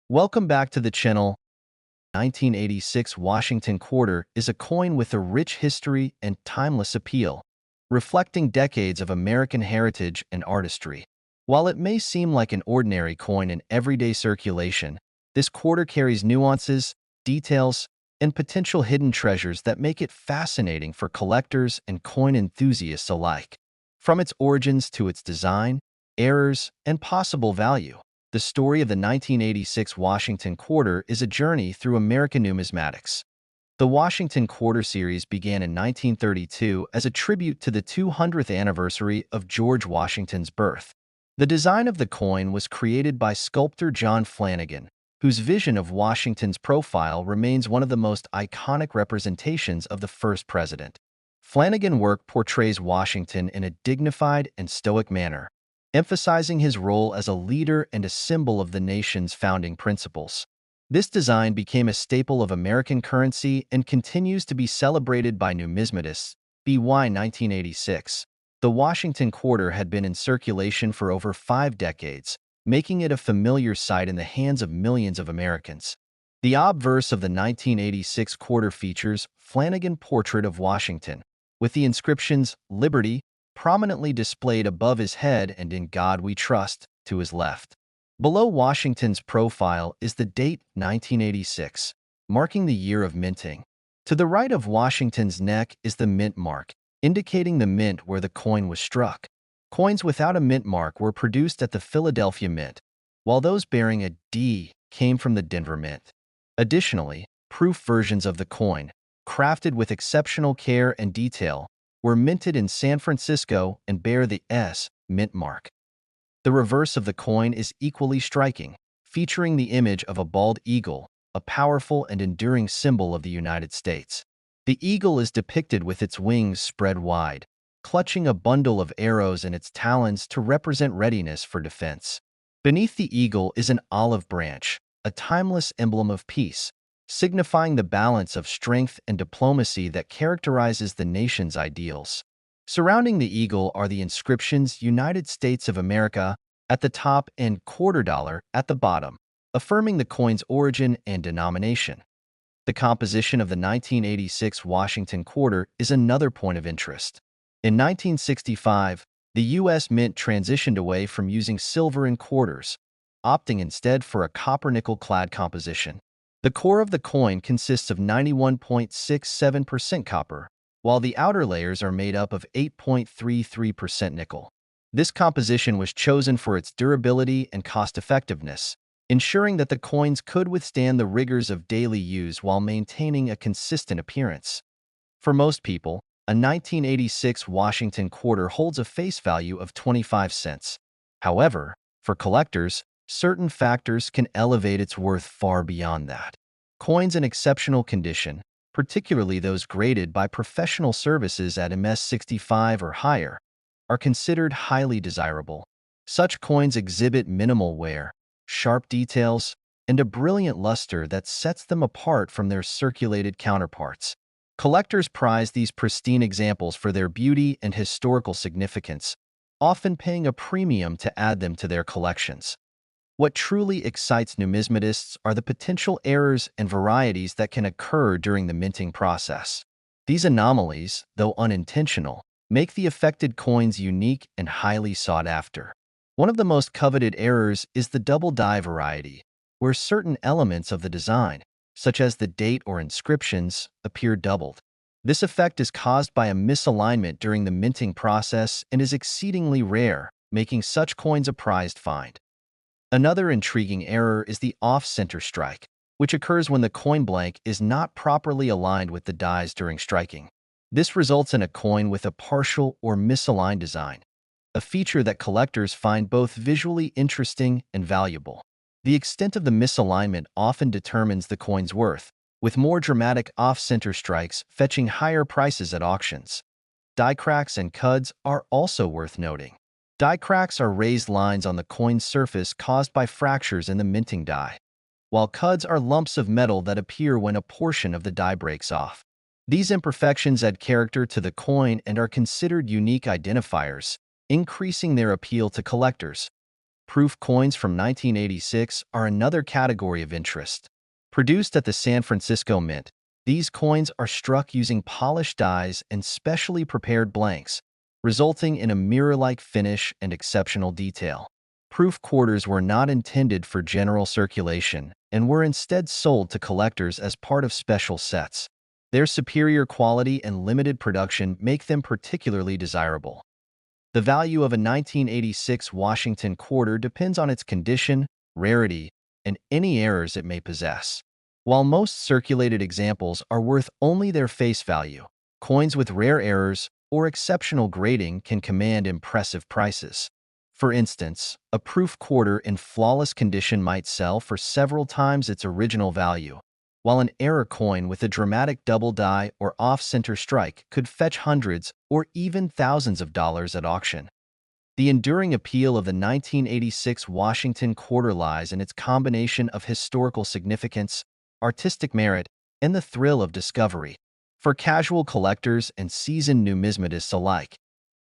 Welcome back to the channel. 1986 Washington Quarter is a coin with a rich history and timeless appeal, reflecting decades of American heritage and artistry. While it may seem like an ordinary coin in everyday circulation, this quarter carries nuances, details, and potential hidden treasures that make it fascinating for collectors and coin enthusiasts alike. From its origins to its design, errors, and possible value, the story of the 1986 Washington Quarter is a journey through American numismatics. The Washington Quarter series began in 1932 as a tribute to the 200th anniversary of George Washington's birth. The design of the coin was created by sculptor John Flanagan, whose vision of Washington's profile remains one of the most iconic representations of the first president. Flanagan's work portrays Washington in a dignified and stoic manner, emphasizing his role as a leader and a symbol of the nation's founding principles. This design became a staple of American currency and continues to be celebrated by numismatists. BY 1986. The Washington Quarter had been in circulation for over 5 decades, making it a familiar sight in the hands of millions of Americans. The obverse of the 1986 quarter features Flanagan's portrait of Washington, with the inscriptions "Liberty" prominently displayed above his head and "In God We Trust" to his left. Below Washington's profile is the date 1986, marking the year of minting. To the right of Washington's neck is the mint mark, indicating the mint where the coin was struck. Coins without a mint mark were produced at the Philadelphia Mint, while those bearing a D came from the Denver Mint. Additionally, proof versions of the coin, crafted with exceptional care and detail, were minted in San Francisco and bear the S mint mark. The reverse of the coin is equally striking, featuring the image of a bald eagle, a powerful and enduring symbol of the United States. The eagle is depicted with its wings spread wide, clutching a bundle of arrows in its talons to represent readiness for defense. Beneath the eagle is an olive branch, a timeless emblem of peace, signifying the balance of strength and diplomacy that characterizes the nation's ideals. Surrounding the eagle are the inscriptions "United States of America" at the top and "Quarter Dollar" at the bottom, affirming the coin's origin and denomination. The composition of the 1986 Washington Quarter is another point of interest. In 1965, the U.S. Mint transitioned away from using silver in quarters, opting instead for a copper-nickel-clad composition. The core of the coin consists of 91.67% copper, while the outer layers are made up of 8.33% nickel. This composition was chosen for its durability and cost-effectiveness, ensuring that the coins could withstand the rigors of daily use while maintaining a consistent appearance. For most people, a 1986 Washington Quarter holds a face value of 25 cents. However, for collectors, certain factors can elevate its worth far beyond that. Coins in exceptional condition, particularly those graded by professional services at MS-65 or higher, are considered highly desirable. Such coins exhibit minimal wear, sharp details, and a brilliant luster that sets them apart from their circulated counterparts. Collectors prize these pristine examples for their beauty and historical significance, often paying a premium to add them to their collections. What truly excites numismatists are the potential errors and varieties that can occur during the minting process. These anomalies, though unintentional, make the affected coins unique and highly sought after. One of the most coveted errors is the double die variety, where certain elements of the design, such as the date or inscriptions, appear doubled. This effect is caused by a misalignment during the minting process and is exceedingly rare, making such coins a prized find. Another intriguing error is the off-center strike, which occurs when the coin blank is not properly aligned with the dies during striking. This results in a coin with a partial or misaligned design, a feature that collectors find both visually interesting and valuable. The extent of the misalignment often determines the coin's worth, with more dramatic off-center strikes fetching higher prices at auctions. Die cracks and cuds are also worth noting. Die cracks are raised lines on the coin's surface caused by fractures in the minting die, while cuds are lumps of metal that appear when a portion of the die breaks off. These imperfections add character to the coin and are considered unique identifiers, increasing their appeal to collectors. Proof coins from 1986 are another category of interest. Produced at the San Francisco Mint, these coins are struck using polished dies and specially prepared blanks, resulting in a mirror-like finish and exceptional detail. Proof quarters were not intended for general circulation and were instead sold to collectors as part of special sets. Their superior quality and limited production make them particularly desirable. The value of a 1986 Washington quarter depends on its condition, rarity, and any errors it may possess. While most circulated examples are worth only their face value, coins with rare errors or exceptional grading can command impressive prices. For instance, a proof quarter in flawless condition might sell for several times its original value, while an error coin with a dramatic double die or off-center strike could fetch hundreds or even thousands of dollars at auction. The enduring appeal of the 1986 Washington quarter lies in its combination of historical significance, artistic merit, and the thrill of discovery. For casual collectors and seasoned numismatists alike,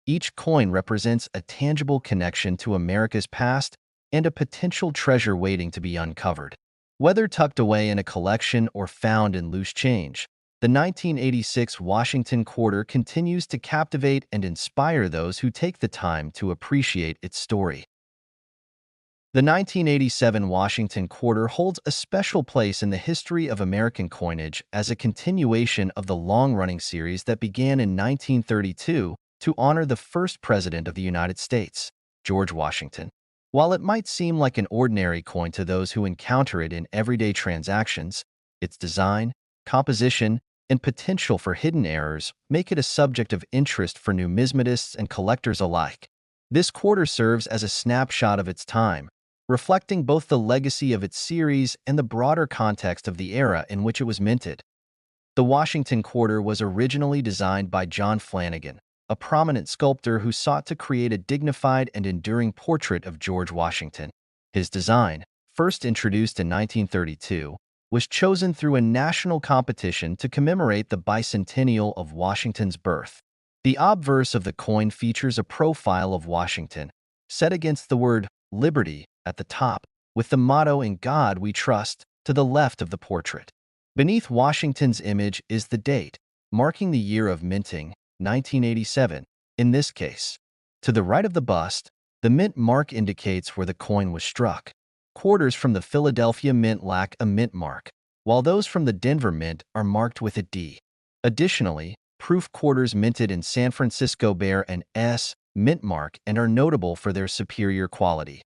each coin represents a tangible connection to America's past and a potential treasure waiting to be uncovered. Whether tucked away in a collection or found in loose change, the 1986 Washington quarter continues to captivate and inspire those who take the time to appreciate its story. The 1987 Washington quarter holds a special place in the history of American coinage as a continuation of the long-running series that began in 1932 to honor the first president of the United States, George Washington. While it might seem like an ordinary coin to those who encounter it in everyday transactions, its design, composition, and potential for hidden errors make it a subject of interest for numismatists and collectors alike. This quarter serves as a snapshot of its time, reflecting both the legacy of its series and the broader context of the era in which it was minted. The Washington quarter was originally designed by John Flanagan, a prominent sculptor who sought to create a dignified and enduring portrait of George Washington. His design, first introduced in 1932, was chosen through a national competition to commemorate the bicentennial of Washington's birth. The obverse of the coin features a profile of Washington, set against the word Liberty at the top, with the motto "In God We Trust" to the left of the portrait. Beneath Washington's image is the date, marking the year of minting, 1987, in this case. To the right of the bust, the mint mark indicates where the coin was struck. Quarters from the Philadelphia Mint lack a mint mark, while those from the Denver Mint are marked with a D. Additionally, proof quarters minted in San Francisco bear an S mint mark and are notable for their superior quality.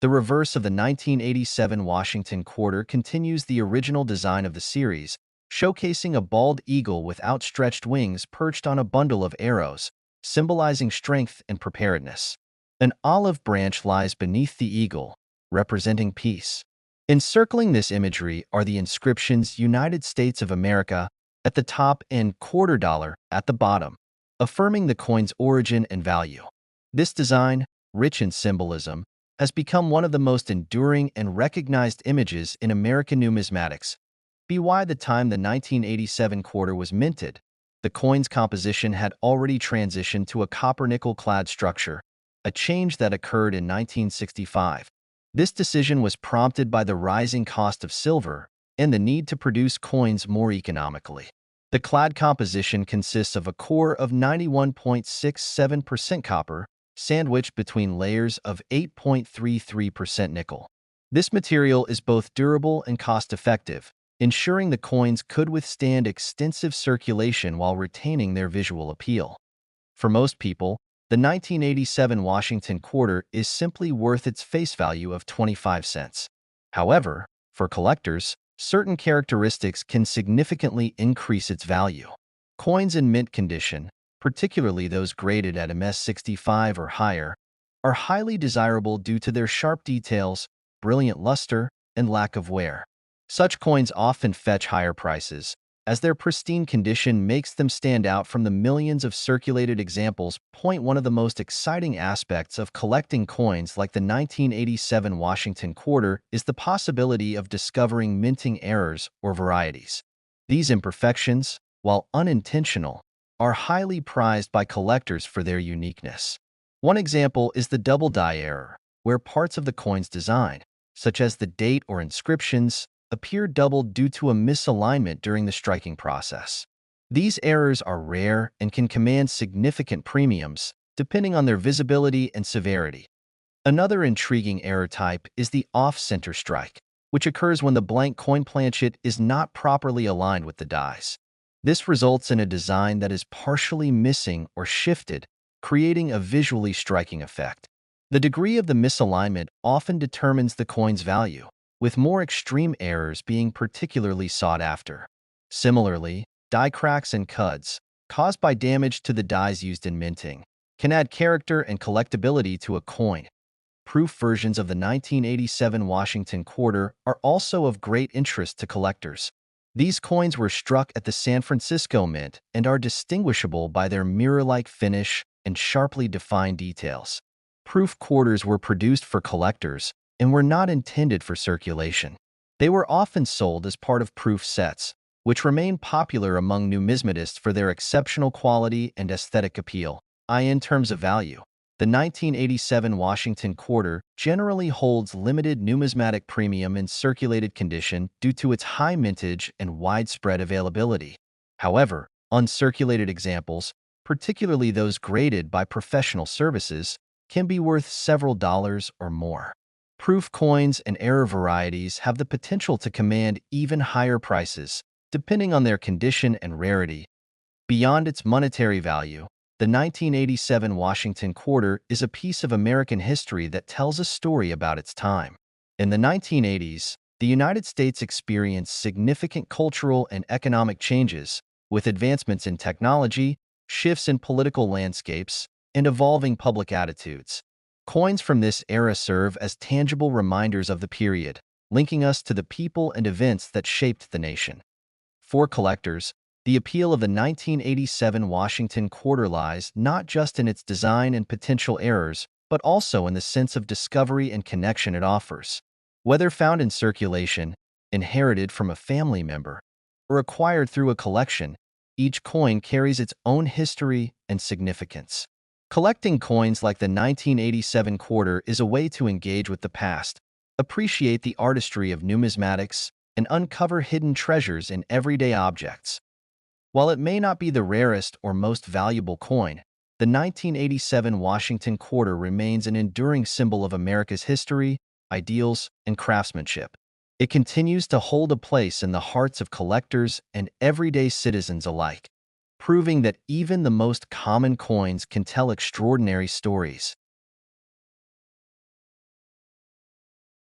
The reverse of the 1987 Washington quarter continues the original design of the series, showcasing a bald eagle with outstretched wings perched on a bundle of arrows, symbolizing strength and preparedness. An olive branch lies beneath the eagle, representing peace. Encircling this imagery are the inscriptions "United States of America" at the top and "quarter dollar" at the bottom, affirming the coin's origin and value. This design, rich in symbolism, has become one of the most enduring and recognized images in American numismatics. By the time the 1987 quarter was minted, the coin's composition had already transitioned to a copper-nickel clad structure, a change that occurred in 1965. This decision was prompted by the rising cost of silver and the need to produce coins more economically. The clad composition consists of a core of 91.67% copper, sandwiched between layers of 8.33% nickel. This material is both durable and cost-effective, ensuring the coins could withstand extensive circulation while retaining their visual appeal. For most people, the 1987 Washington quarter is simply worth its face value of 25 cents. However, for collectors, certain characteristics can significantly increase its value. Coins in mint condition, particularly those graded at MS65 or higher, are highly desirable due to their sharp details, brilliant luster, and lack of wear. Such coins often fetch higher prices, as their pristine condition makes them stand out from the millions of circulated examples. One of the most exciting aspects of collecting coins like the 1987 Washington quarter is the possibility of discovering minting errors or varieties. These imperfections, while unintentional, are highly prized by collectors for their uniqueness. One example is the double die error, where parts of the coin's design, such as the date or inscriptions, appear doubled due to a misalignment during the striking process. These errors are rare and can command significant premiums, depending on their visibility and severity. Another intriguing error type is the off-center strike, which occurs when the blank coin planchet is not properly aligned with the dies. This results in a design that is partially missing or shifted, creating a visually striking effect. The degree of the misalignment often determines the coin's value, with more extreme errors being particularly sought after. Similarly, die cracks and cuds, caused by damage to the dies used in minting, can add character and collectability to a coin. Proof versions of the 1987 Washington Quarter are also of great interest to collectors. These coins were struck at the San Francisco Mint and are distinguishable by their mirror-like finish and sharply defined details. Proof quarters were produced for collectors and were not intended for circulation. They were often sold as part of proof sets, which remain popular among numismatists for their exceptional quality and aesthetic appeal. In terms of value, the 1987 Washington Quarter generally holds limited numismatic premium in circulated condition due to its high mintage and widespread availability. However, uncirculated examples, particularly those graded by professional services, can be worth several dollars or more. Proof coins and error varieties have the potential to command even higher prices, depending on their condition and rarity. Beyond its monetary value, the 1987 Washington Quarter is a piece of American history that tells a story about its time. In the 1980s, the United States experienced significant cultural and economic changes, with advancements in technology, shifts in political landscapes, and evolving public attitudes. Coins from this era serve as tangible reminders of the period, linking us to the people and events that shaped the nation. For collectors, the appeal of the 1987 Washington Quarter lies not just in its design and potential errors, but also in the sense of discovery and connection it offers. Whether found in circulation, inherited from a family member, or acquired through a collection, each coin carries its own history and significance. Collecting coins like the 1987 Quarter is a way to engage with the past, appreciate the artistry of numismatics, and uncover hidden treasures in everyday objects. While it may not be the rarest or most valuable coin, the 1987 Washington Quarter remains an enduring symbol of America's history, ideals, and craftsmanship. It continues to hold a place in the hearts of collectors and everyday citizens alike, proving that even the most common coins can tell extraordinary stories.